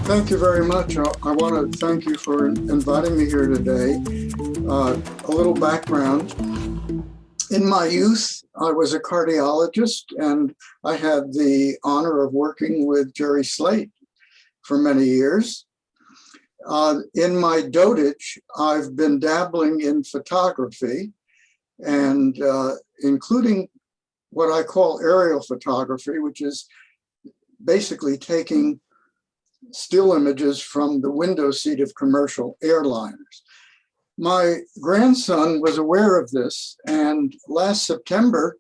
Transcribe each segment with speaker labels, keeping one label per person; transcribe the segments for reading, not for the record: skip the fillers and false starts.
Speaker 1: Thank you very much. I want to thank you for inviting me here today. A little background. In my youth, I was a cardiologist, and I had the honor of working with Jerry Slate for many years. In my dotage, I've been dabbling in photography, and including what I call aerial photography, which is basically taking still images from the window seat of commercial airliners. My grandson was aware of this, and last September,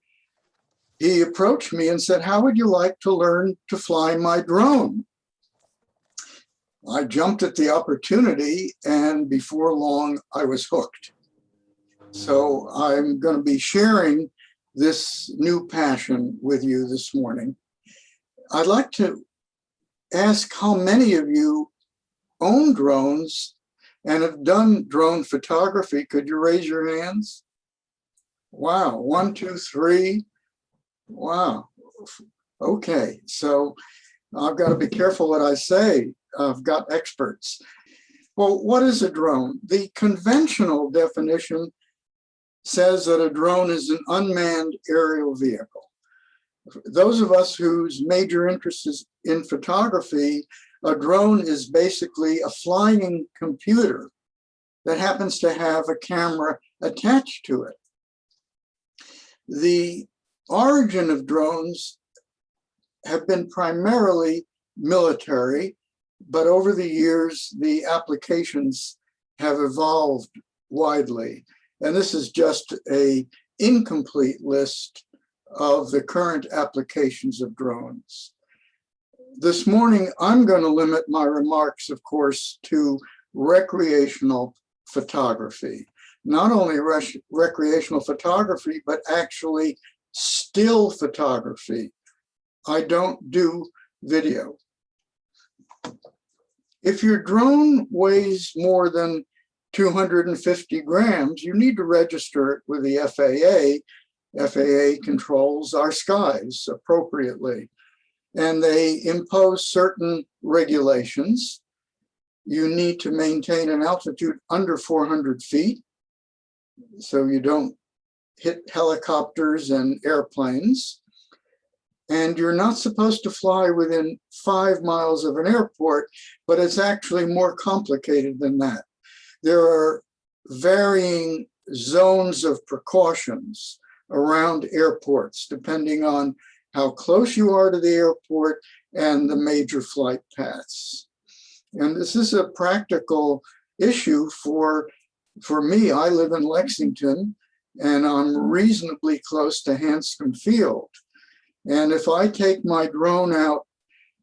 Speaker 1: he approached me and said, "How would you like to learn to fly my drone?" I jumped at the opportunity, and before long, I was hooked. So I'm going to be sharing this new passion with you this morning. I'd like to ask how many of you own drones and have done drone photography. Could you raise your hands? Wow, 1, 2, 3. Wow. Okay, so I've got to be careful what I say. I've got experts. Well, what is a drone? The conventional definition says that a drone is an unmanned aerial vehicle. Those of us whose major interest is in photography, a drone is basically a flying computer that happens to have a camera attached to it. The origin of drones have been primarily military, but over the years, the applications have evolved widely. And this is just an incomplete list of the current applications of drones. This morning, I'm going to limit my remarks, of course, to recreational photography. Not only recreational photography, but actually still photography. I don't do video. If your drone weighs more than 250 grams, you need to register it with the FAA. FAA controls our skies appropriately, and they impose certain regulations. You need to maintain an altitude under 400 feet, so you don't hit helicopters and airplanes. And you're not supposed to fly within 5 miles of an airport, but it's actually more complicated than that. There are varying zones of precautions around airports, depending on how close you are to the airport and the major flight paths. And this is a practical issue for me. I live in Lexington, and I'm reasonably close to Hanscom Field. And if I take my drone out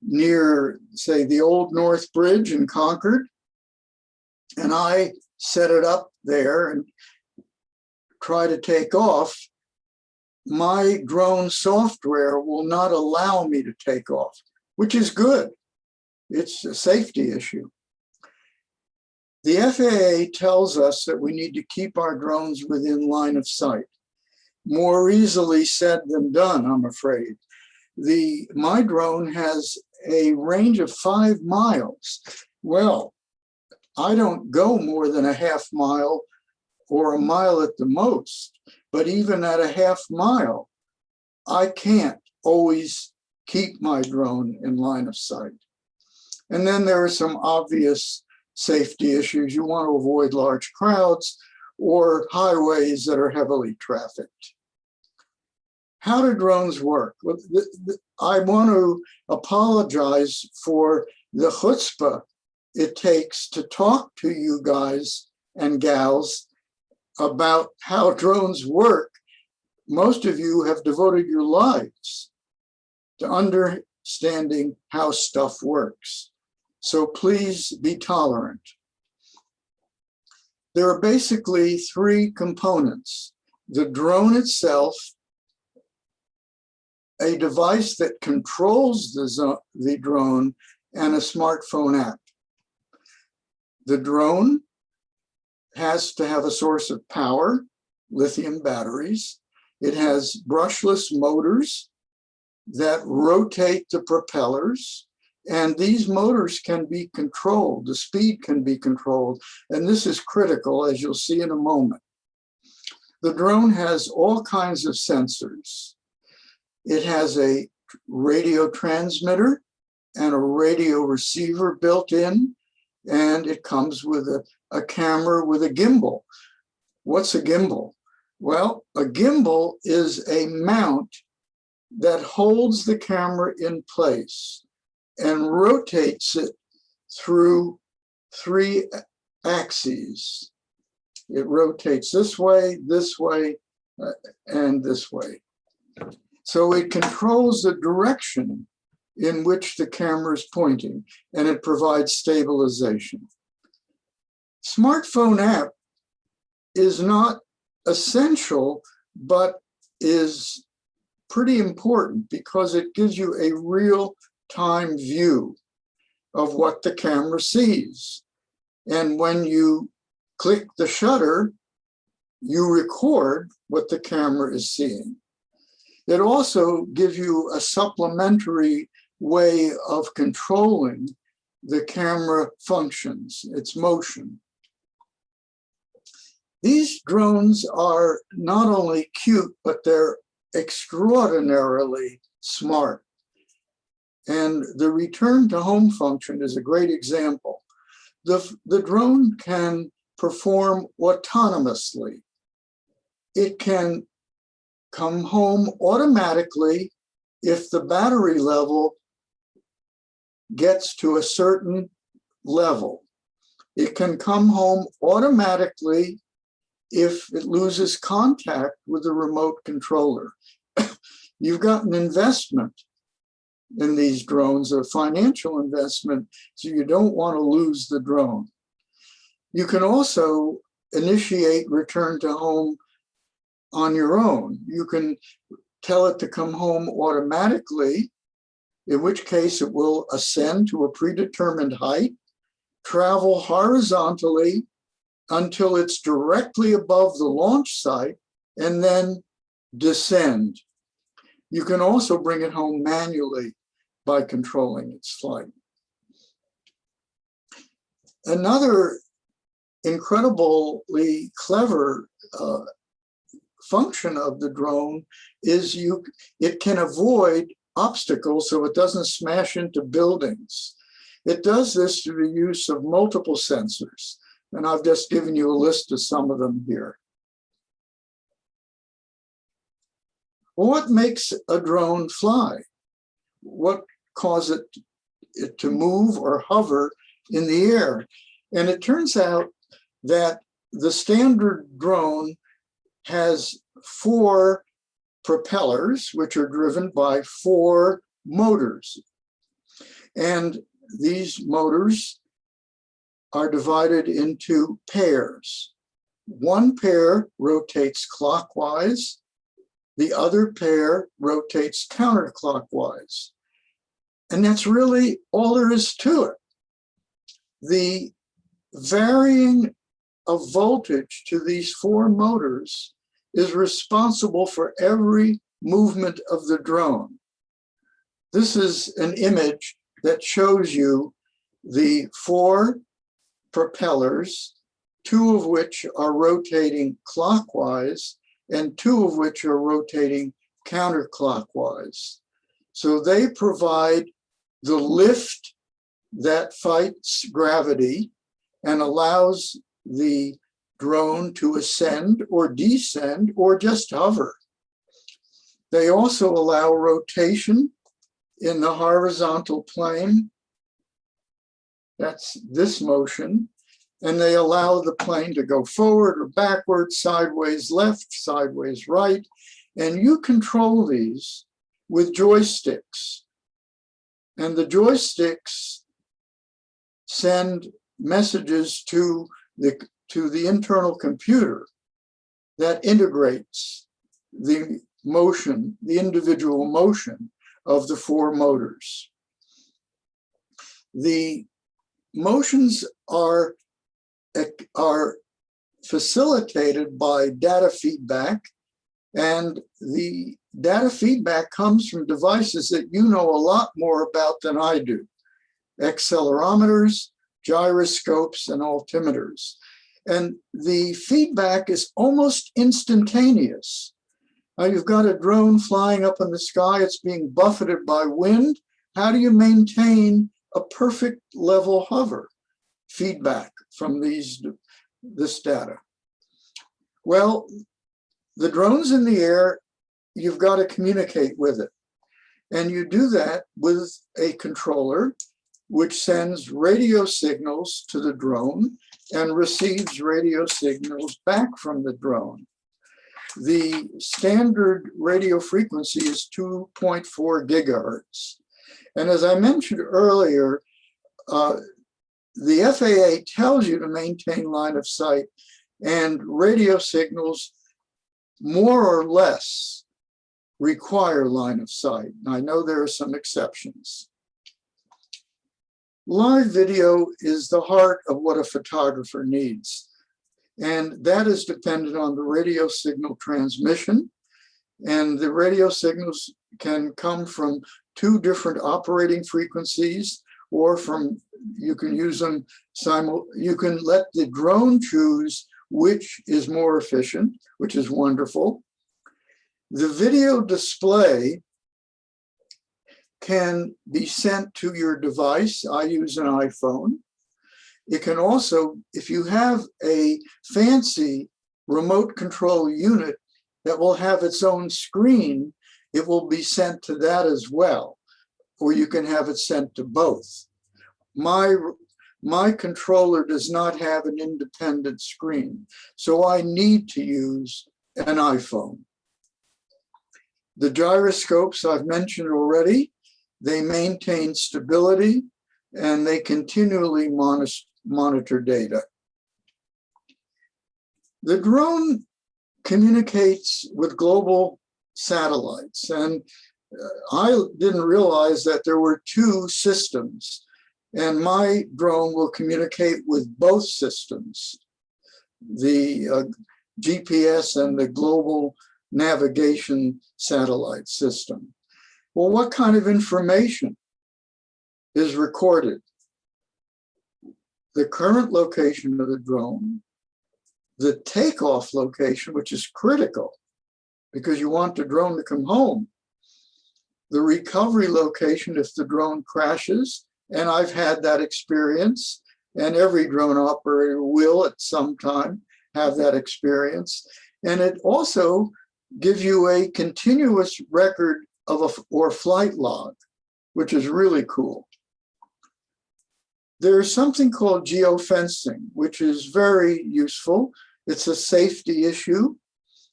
Speaker 1: near, say, the Old North Bridge in Concord, and I set it up there and try to take off, my drone software will not allow me to take off, which is good. It's a safety issue. The FAA tells us that we need to keep our drones within line of sight. More easily said than done, I'm afraid. My drone has a range of 5 miles. Well, I don't go more than a half mile or a mile at the most. But even at a half mile, I can't always keep my drone in line of sight. And then there are some obvious safety issues. You want to avoid large crowds or highways that are heavily trafficked. How do drones work? Well, I want to apologize for the chutzpah it takes to talk to you guys and gals about how drones work. Most of you have devoted your lives to understanding how stuff works. So please be tolerant. There are basically 3 components: the drone itself, a device that controls the drone, and a smartphone app. The drone has to have a source of power, lithium batteries. It has brushless motors that rotate the propellers. And these motors can be controlled, the speed can be controlled, and this is critical, as you'll see in a moment. The drone has all kinds of sensors. It has a radio transmitter and a radio receiver built in, and it comes with a camera with a gimbal. What's a gimbal? Well, a gimbal is a mount that holds the camera in place and rotates it through 3 axes. It rotates this way, and this way. So it controls the direction in which the camera is pointing, and it provides stabilization. Smartphone app is not essential, but is pretty important because it gives you a real-time view of what the camera sees. And when you click the shutter, you record what the camera is seeing. It also gives you a supplementary way of controlling the camera functions, its motion. These drones are not only cute, but they're extraordinarily smart. And the return to home function is a great example. The drone can perform autonomously. It can come home automatically if the battery level gets to a certain level. It can come home automatically if it loses contact with the remote controller. You've got an investment in these drones, a financial investment, so you don't want to lose the drone. You can also initiate return to home on your own. You can tell it to come home automatically, in which case it will ascend to a predetermined height, travel horizontally until it's directly above the launch site, and then descend. You can also bring it home manually by controlling its flight. Another incredibly clever function of the drone is it can avoid obstacles so it doesn't smash into buildings. It does this through the use of multiple sensors, and I've just given you a list of some of them here. What makes a drone fly? What causes it to move or hover in the air? And it turns out that the standard drone has 4 propellers, which are driven by 4 motors. And these motors are divided into pairs. One pair rotates clockwise, the other pair rotates counterclockwise. And that's really all there is to it. The varying of voltage to these 4 motors is responsible for every movement of the drone. This is an image that shows you the 4 propellers, 2 of which are rotating clockwise and 2 of which are rotating counterclockwise. So they provide the lift that fights gravity and allows the drone to ascend or descend or just hover. They also allow rotation in the horizontal plane. That's this motion. And they allow the plane to go forward or backward, sideways left, sideways right. And you control these with joysticks. And the joysticks send messages to the internal computer that integrates the motion, the individual motion of the 4 motors. The motions are facilitated by data feedback, and the data feedback comes from devices that you know a lot more about than I do. accelerometers, gyroscopes, and altimeters. And the feedback is almost instantaneous. Now you've got a drone flying up in the sky, it's being buffeted by wind. How do you maintain a perfect level hover? Feedback from this data. Well, the drone's in the air, you've got to communicate with it. And you do that with a controller, which sends radio signals to the drone and receives radio signals back from the drone. The standard radio frequency is 2.4 gigahertz. And as I mentioned earlier, the FAA tells you to maintain line of sight, and radio signals more or less require line of sight. I know there are some exceptions. Live video is the heart of what a photographer needs, and that is dependent on the radio signal transmission. And the radio signals can come from two different operating frequencies, or from, you can use them you can let the drone choose which is more efficient, which is wonderful. The video display can be sent to your device. I use an iPhone. It can also, if you have a fancy remote control unit that will have its own screen, it will be sent to that as well, or you can have it sent to both. My controller does not have an independent screen, so I need to use an iPhone. The gyroscopes I've mentioned already, they maintain stability and they continually monitor data. The drone communicates with global satellites, and I didn't realize that there were two systems, and my drone will communicate with both systems, the GPS and the global navigation satellite system. Well, what kind of information is recorded? The current location of the drone, the takeoff location, which is critical because you want the drone to come home, the recovery location if the drone crashes, and I've had that experience, and every drone operator will at some time have that experience. And it also gives you a continuous record of or flight log, which is really cool. There's something called geofencing, which is very useful. It's a safety issue.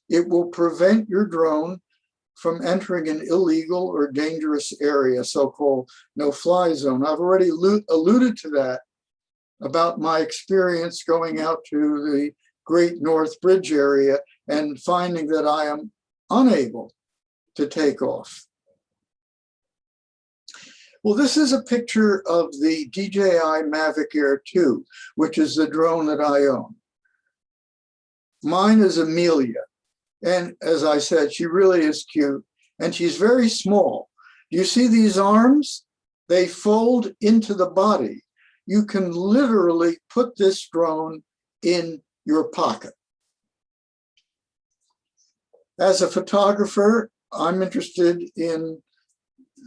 Speaker 1: It will prevent your drone from entering an illegal or dangerous area, so-called no-fly zone. I've already alluded to that about my experience going out to the Great North Bridge area and finding that I am unable to take off. Well, this is a picture of the DJI Mavic Air 2, which is the drone that I own. Mine is Amelia. And as I said, she really is cute, and she's very small. You see these arms? They fold into the body. You can literally put this drone in your pocket. As a photographer, I'm interested in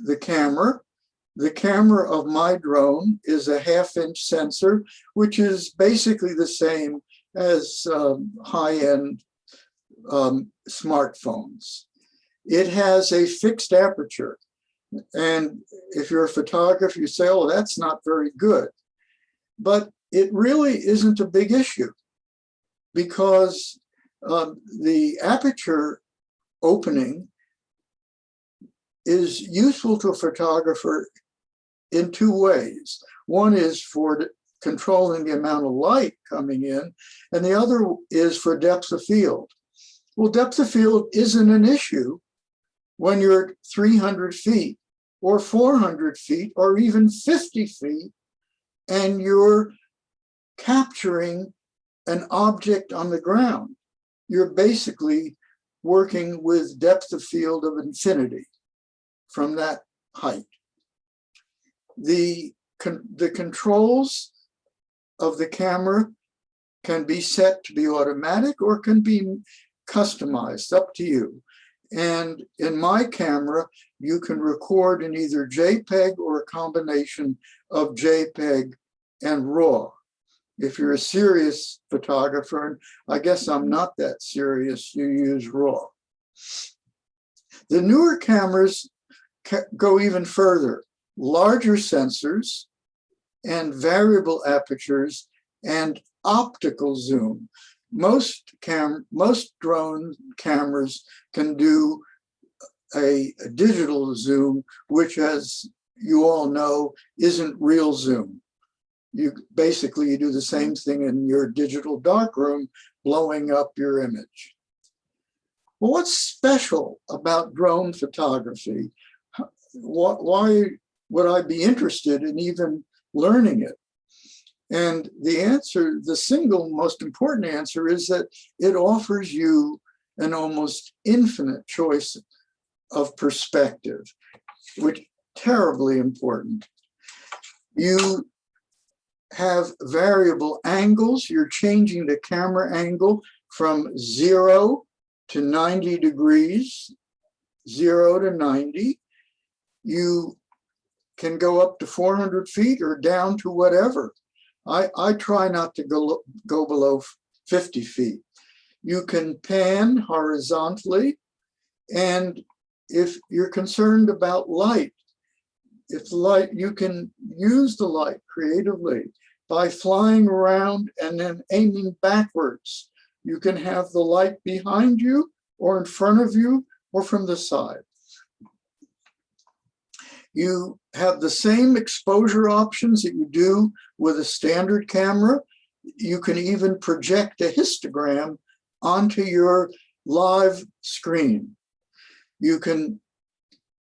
Speaker 1: the camera. The camera of my drone is a 1/2-inch sensor, which is basically the same as high-end smartphones. It has a fixed aperture. And if you're a photographer, you say, oh, that's not very good. But it really isn't a big issue because the aperture opening is useful to a photographer in two ways. One is for controlling the amount of light coming in, and the other is for depth of field. Well, depth of field isn't an issue when you're 300 feet or 400 feet or even 50 feet and you're capturing an object on the ground. You're basically working with depth of field of infinity from that height. The the controls of the camera can be set to be automatic or can be customized, up to you. And in my camera, you can record in either JPEG or a combination of JPEG and RAW. If you're a serious photographer, and I guess I'm not that serious, you use RAW. The newer cameras go even further. Larger sensors and variable apertures and optical zoom. Most drone cameras can do a digital zoom, which, as you all know, isn't real zoom. You do the same thing in your digital darkroom, blowing up your image. Well, what's special about drone photography? Why would I be interested in even learning it? And the answer, the single most important answer, is that it offers you an almost infinite choice of perspective, which is terribly important. You have variable angles. You're changing the camera angle from 0 to 90 degrees, 0 to 90. You can go up to 400 feet or down to whatever. I try not to go below 50 feet. You can pan horizontally, and if you're concerned about light, you can use the light creatively by flying around and then aiming backwards. You can have the light behind you or in front of you or from the side. You have the same exposure options that you do with a standard camera. You can even project a histogram onto your live screen. You can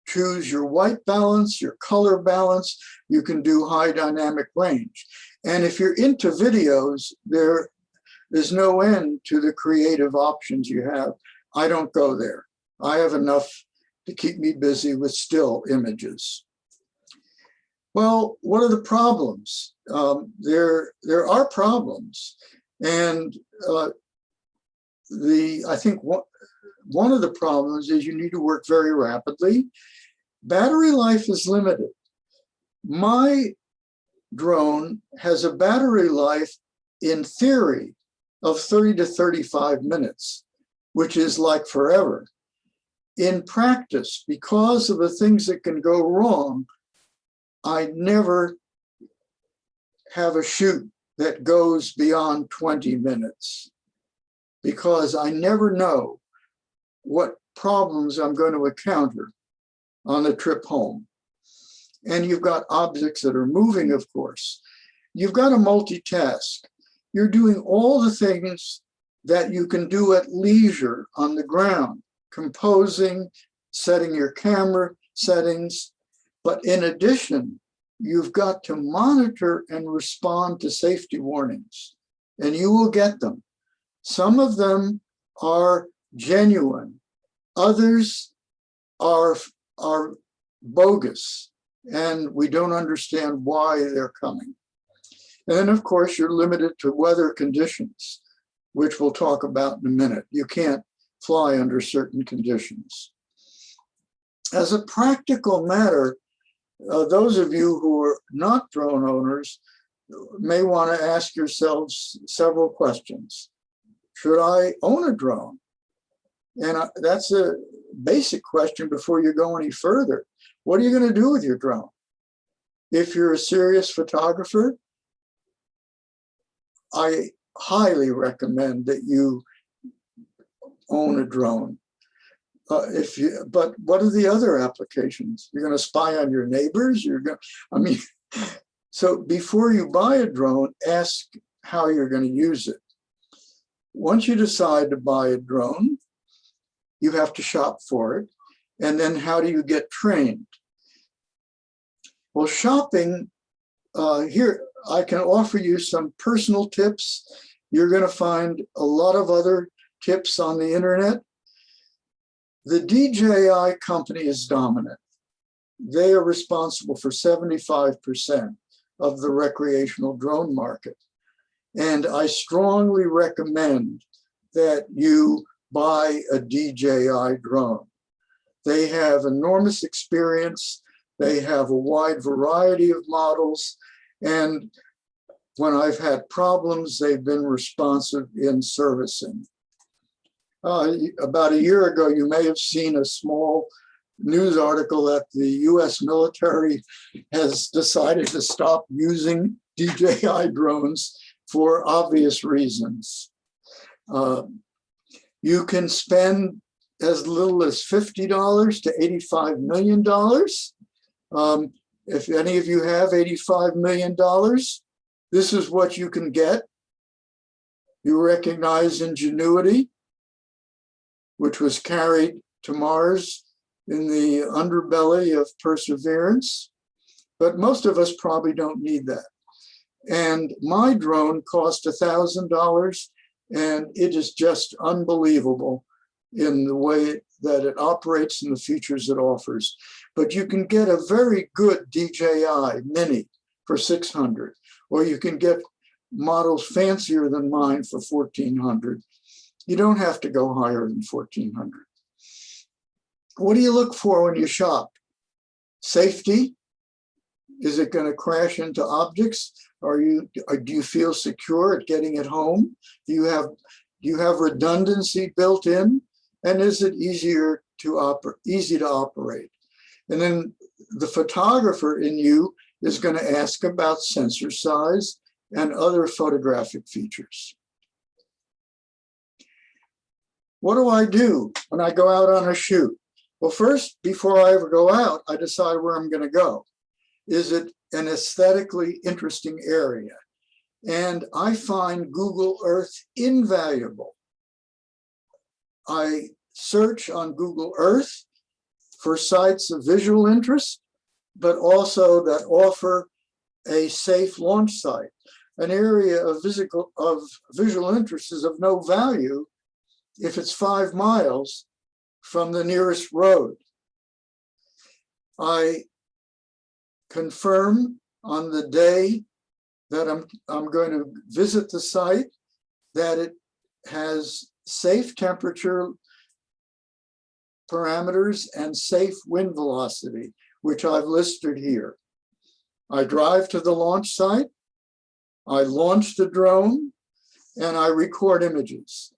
Speaker 1: choose your white balance, your color balance. You can do high dynamic range. And if you're into videos, there is no end to the creative options you have. I don't go there. I have enough to keep me busy with still images. Well, what are the problems? There are problems. And I think one of the problems is you need to work very rapidly. Battery life is limited. My drone has a battery life, in theory, of 30 to 35 minutes, which is like forever. In practice, because of the things that can go wrong, I never have a shoot that goes beyond 20 minutes because I never know what problems I'm going to encounter on the trip home. And you've got objects that are moving, of course. You've got to multitask. You're doing all the things that you can do at leisure on the ground, composing, setting your camera settings. But in addition, you've got to monitor and respond to safety warnings, and you will get them. Some of them are genuine. Others are bogus, and we don't understand why they're coming. And of course, you're limited to weather conditions, which we'll talk about in a minute. You can't fly under certain conditions. As a practical matter, those of you who are not drone owners may want to ask yourselves several questions. Should I own a drone? And that's a basic question before you go any further. What are you going to do with your drone? If you're a serious photographer, I highly recommend that you own a drone. But what are the other applications? You're going to spy on your neighbors? So before you buy a drone, ask how you're going to use it. Once you decide to buy a drone, you have to shop for it. And then how do you get trained? Well, shopping, here, I can offer you some personal tips. You're going to find a lot of other tips on the internet. The DJI company is dominant. They are responsible for 75% of the recreational drone market. And I strongly recommend that you buy a DJI drone. They have enormous experience. They have a wide variety of models. And when I've had problems, they've been responsive in servicing. About a year ago, you may have seen a small news article that the US military has decided to stop using DJI drones for obvious reasons. You can spend as little as $50 to $85 million. If any of you have $85 million, this is what you can get. You recognize Ingenuity, which was carried to Mars in the underbelly of Perseverance, but most of us probably don't need that. And my drone cost $1,000, and it is just unbelievable in the way that it operates and the features it offers. But you can get a very good DJI Mini for $600, or you can get models fancier than mine for $1,400. You don't have to go higher than $1,400. What do you look for when you shop? Safety? Is it going to crash into objects? Do you feel secure at getting it home? Do you have redundancy built in? And is it easy to operate? And then the photographer in you is going to ask about sensor size and other photographic features. What do I do when I go out on a shoot? Well, first, before I ever go out, I decide where I'm going to go. Is it an aesthetically interesting area? And I find Google Earth invaluable. I search on Google Earth for sites of visual interest, but also that offer a safe launch site. An area of visual interest is of no value if it's 5 miles from the nearest road. I confirm on the day that I'm going to visit the site that it has safe temperature parameters and safe wind velocity, which I've listed here. I drive to the launch site, I launch the drone, and I record images.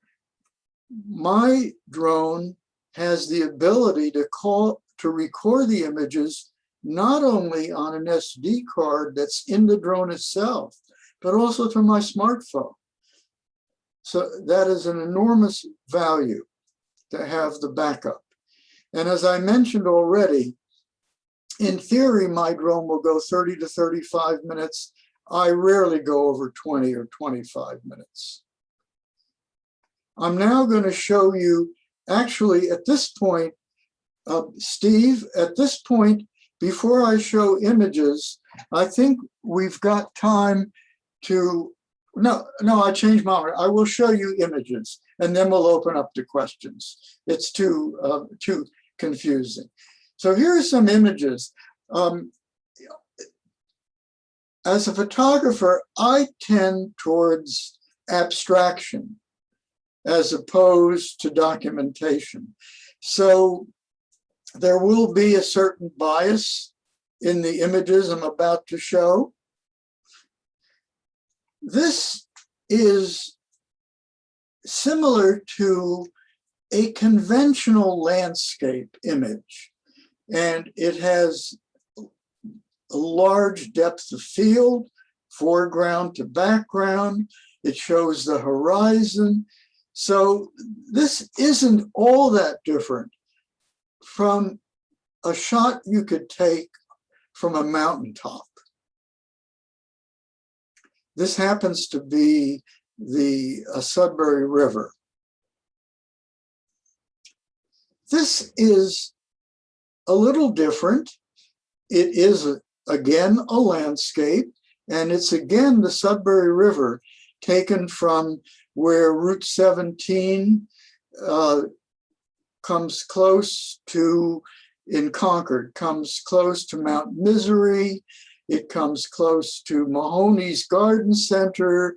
Speaker 1: My drone has the ability to record the images not only on an SD card that's in the drone itself, but also to my smartphone. So that is an enormous value to have the backup. And as I mentioned already, in theory, my drone will go 30 to 35 minutes. I rarely go over 20 or 25 minutes. I'm now going to show you, actually at this point, Steve, at this point, before I show images, I think we've got time to, no, I changed my mind. I will show you images and then we'll open up to questions. It's too confusing. So here are some images. As a photographer, I tend towards abstraction as opposed to documentation. So there will be a certain bias in the images I'm about to show. This is similar to a conventional landscape image, and it has a large depth of field, foreground to background. It shows the horizon. So this isn't all that different from a shot you could take from a mountaintop. This happens to be the Sudbury River. This is a little different. It is, again, a landscape, and it's again the Sudbury River taken from where Route 17 comes close to, in Concord, comes close to Mount Misery. It comes close to Mahoney's Garden Center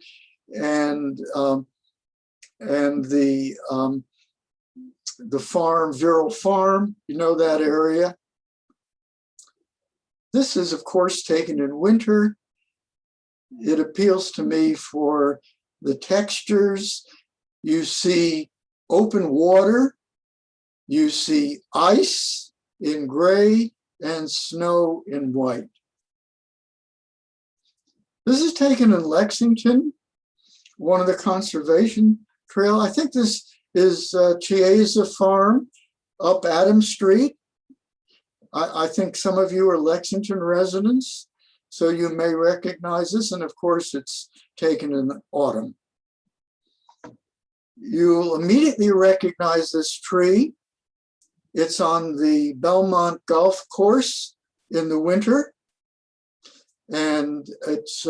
Speaker 1: and the farm, Viral Farm, you know that area. This is, of course, taken in winter. It appeals to me for the textures. You see open water, you see ice in gray and snow in white. This is taken in Lexington, one of the conservation trail. I think this is Chiesa Farm up Adams Street. I think some of you are Lexington residents, so you may recognize this. And of course, it's taken in autumn. You'll immediately recognize this tree. It's on the Belmont Golf Course in the winter. And it's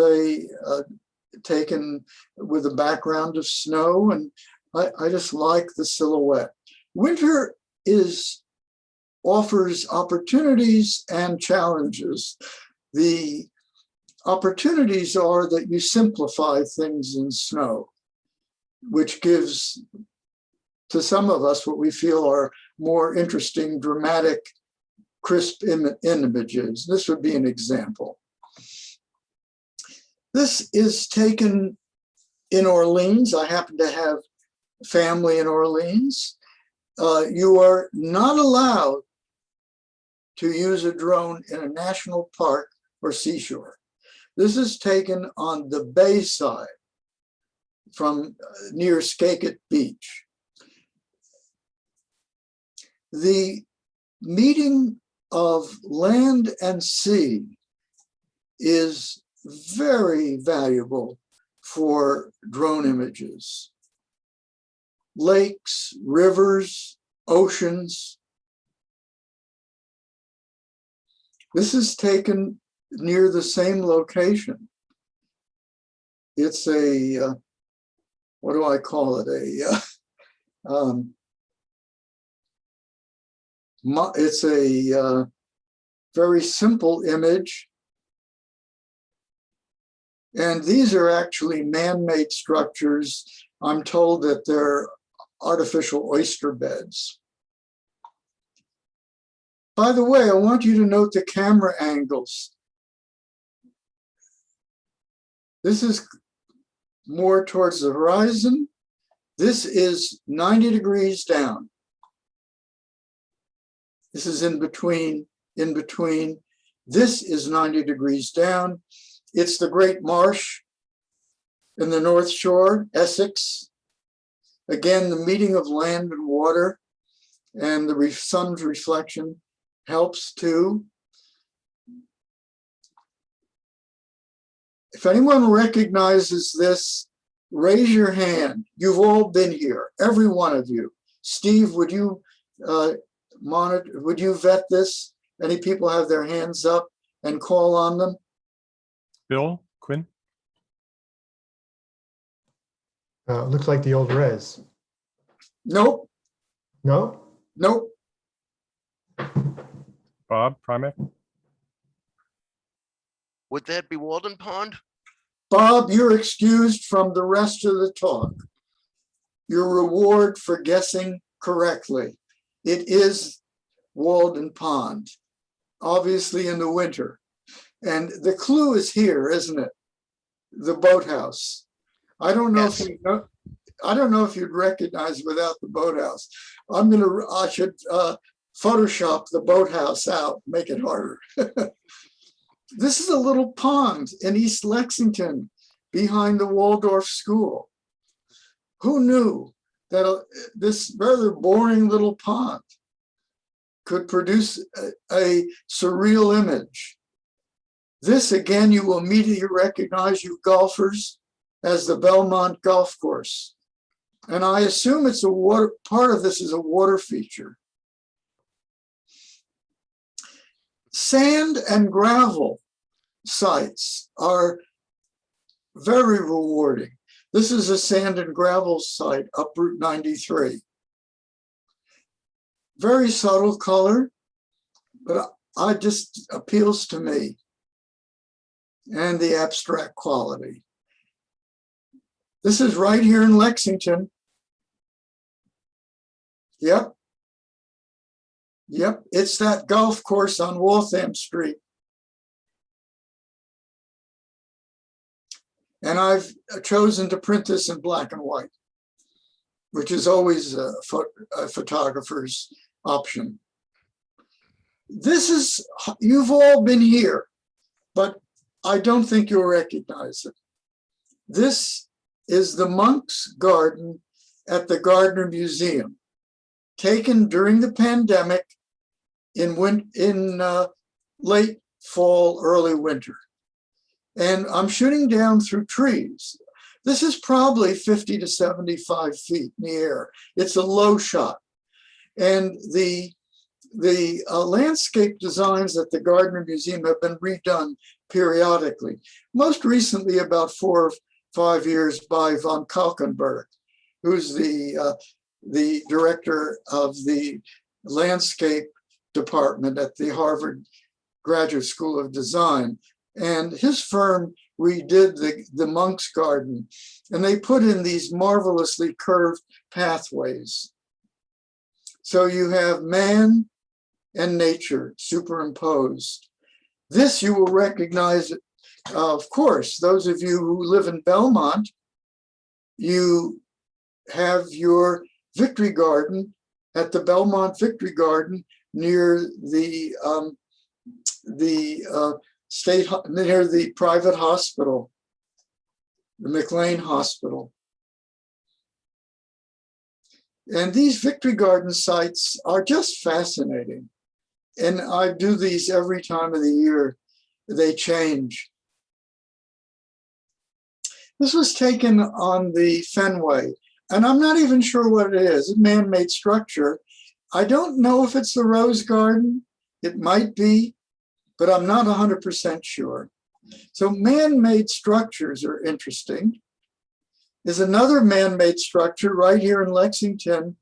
Speaker 1: taken with a background of snow. And I just like the silhouette. Winter offers opportunities and challenges. The opportunities are that you simplify things in snow, which gives to some of us what we feel are more interesting, dramatic, crisp images. This would be an example. This is taken in Orleans. I happen to have family in Orleans. You are not allowed to use a drone in a national park or seashore. This is taken on the bay side from near Skakit Beach. The meeting of land and sea is very valuable for drone images. Lakes, rivers, oceans. This is taken near the same location. It's a, what do I call it? It's a very simple image. And these are actually man-made structures. I'm told that they're artificial oyster beds. By the way, I want you to note the camera angles. This is more towards the horizon. This is 90 degrees down. This is in between. This is 90 degrees down. It's the Great Marsh in the North Shore, Essex. Again, the meeting of land and water and the sun's reflection helps too. If anyone recognizes this, raise your hand. You've all been here, every one of you. Steve, would you would you vet this? Any people have their hands up and call on them?
Speaker 2: Bill, Quinn?
Speaker 3: Looks like the old res.
Speaker 1: Nope.
Speaker 3: No?
Speaker 1: Nope.
Speaker 2: Bob, Primac?
Speaker 4: Would that be Walden Pond?
Speaker 1: Bob, you're excused from the rest of the talk. Your reward for guessing correctly. It is Walden Pond, obviously in the winter. And the clue is here, isn't it? The boathouse. I don't know if you know, I don't know if you'd recognize without the boathouse. I should Photoshop the boathouse out, make it harder. This is a little pond in East Lexington behind the Waldorf School. Who knew that this rather boring little pond could produce a surreal image? This, again, you will immediately recognize, you golfers, as the Belmont Golf Course. And I assume it's a water, part of this is a water feature. Sand and gravel sites are very rewarding. This is a sand and gravel site up Route 93. Very subtle color, but it just appeals to me. and the abstract quality. This is right here in Lexington. Yep. Yep, it's that golf course on Waltham Street. And I've chosen to print this in black and white, which is always a photographer's option. This is, you've all been here, but I don't think you'll recognize it. This is the monk's garden at the Gardner Museum, taken during the pandemic in late fall, early winter. And I'm shooting down through trees. This is probably 50 to 75 feet in the air. It's a low shot. And the landscape designs at the Gardner Museum have been redone periodically. Most recently, about 4 or 5 years, by von Kalkenberg, who's the director of the landscape department at the Harvard Graduate School of Design. And his firm redid the monk's garden, and they put in these marvelously curved pathways. So you have man and nature superimposed. This you will recognize, of course, those of you who live in Belmont, you have your Victory Garden at the Belmont Victory Garden near the private hospital, the McLean Hospital. And these Victory Garden sites are just fascinating. And I do these every time of the year. They change. This was taken on the Fenway, and I'm not even sure what it is, a man-made structure. I don't know if it's the Rose Garden. It might be, but I'm not 100% sure. So man-made structures are interesting. There's another man-made structure right here in Lexington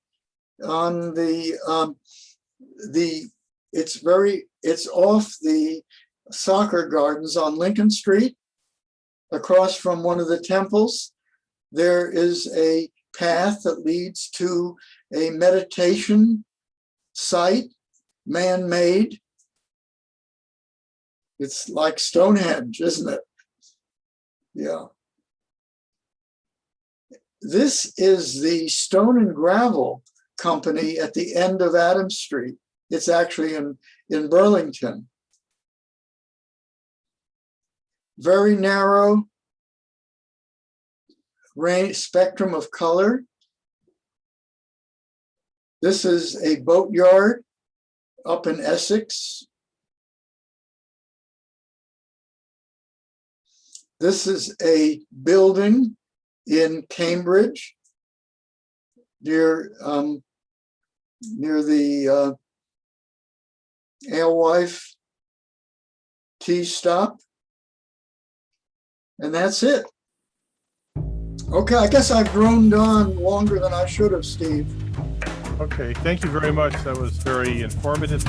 Speaker 1: on it's off the soccer gardens on Lincoln Street, across from one of the temples. There is a path that leads to a meditation site, man-made. It's like Stonehenge, isn't it? Yeah. This is the Stone and Gravel Company at the end of Adams Street. It's actually in Burlington. Very narrow spectrum of color. This is a boatyard up in Essex. This is a building in Cambridge near the Alewife tea stop. And that's it. Okay, I guess I've droned on longer than I should have, Steve.
Speaker 2: Okay, thank you very much. That was very informative.